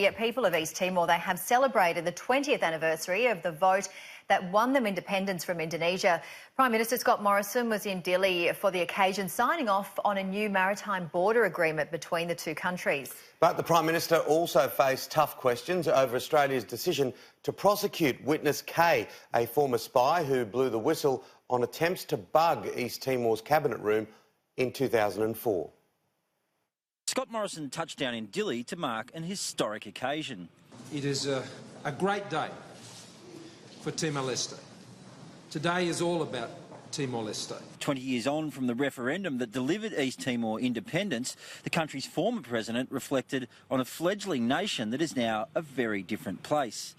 The people of East Timor, they have celebrated the 20th anniversary of the vote that won them independence from Indonesia. Prime Minister Scott Morrison was in Dili for the occasion, signing off on a new maritime border agreement between the two countries. But the Prime Minister also faced tough questions over Australia's decision to prosecute witness K, a former spy who blew the whistle on attempts to bug East Timor's cabinet room in 2004. Scott Morrison touched down in Dili to mark an historic occasion. It is a great day for Timor-Leste. Today is all about Timor-Leste. 20 years on from the referendum that delivered East Timor independence, the country's former president reflected on a fledgling nation that is now a very different place.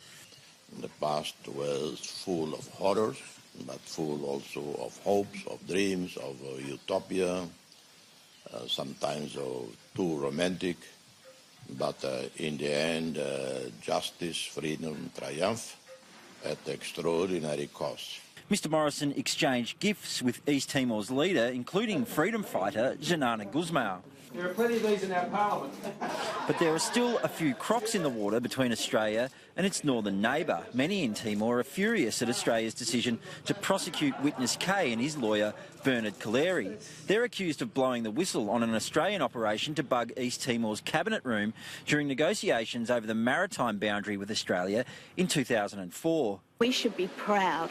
The past was full of horrors, but full also of hopes, of dreams, of utopia, sometimes too romantic. But in the end, justice, freedom triumph at extraordinary cost. Mr Morrison exchanged gifts with East Timor's leader, including freedom fighter Xanana Gusmao. There are plenty of these in our parliament. But there are still a few crocs in the water between Australia and its northern neighbour. Many in Timor are furious at Australia's decision to prosecute witness K and his lawyer Bernard Collaery. They're accused of blowing the whistle on an Australian operation to bug East Timor's cabinet room during negotiations over the maritime boundary with Australia in 2004. We should be proud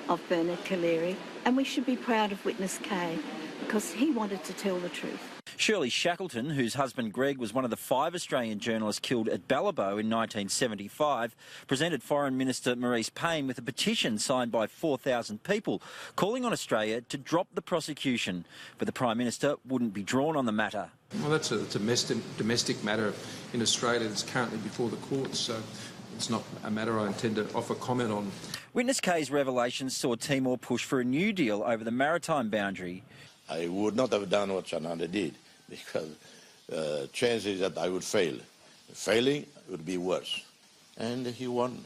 of Bernard Collaery and we should be proud of witness K because he wanted to tell the truth. Shirley Shackleton, whose husband Greg was one of the 5 Australian journalists killed at Ballabo in 1975, presented Foreign Minister Maurice Payne with a petition signed by 4,000 people calling on Australia to drop the prosecution. But the Prime Minister wouldn't be drawn on the matter. Well, that's a domestic matter in Australia that's currently before the courts, so it's not a matter I intend to offer comment on. Witness K's revelations saw Timor push for a new deal over the maritime boundary. I would not have done what Xanana did because chances that I would fail. Failing would be worse. And he won.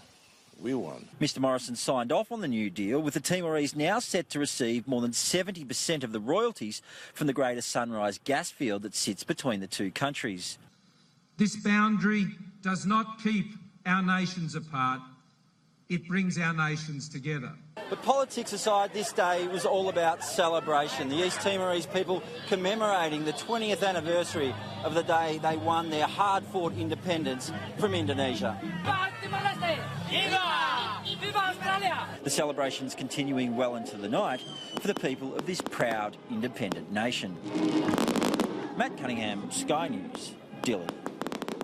We won. Mr Morrison signed off on the new deal, with the Timorese now set to receive more than 70% of the royalties from the Greater Sunrise gas field that sits between the two countries. This boundary does not keep our nations apart. It brings our nations together. But politics aside, this day was all about celebration. The East Timorese people commemorating the 20th anniversary of the day they won their hard-fought independence from Indonesia. The celebrations continuing well into the night for the people of this proud independent nation. Matt Cunningham, Sky News, Dili.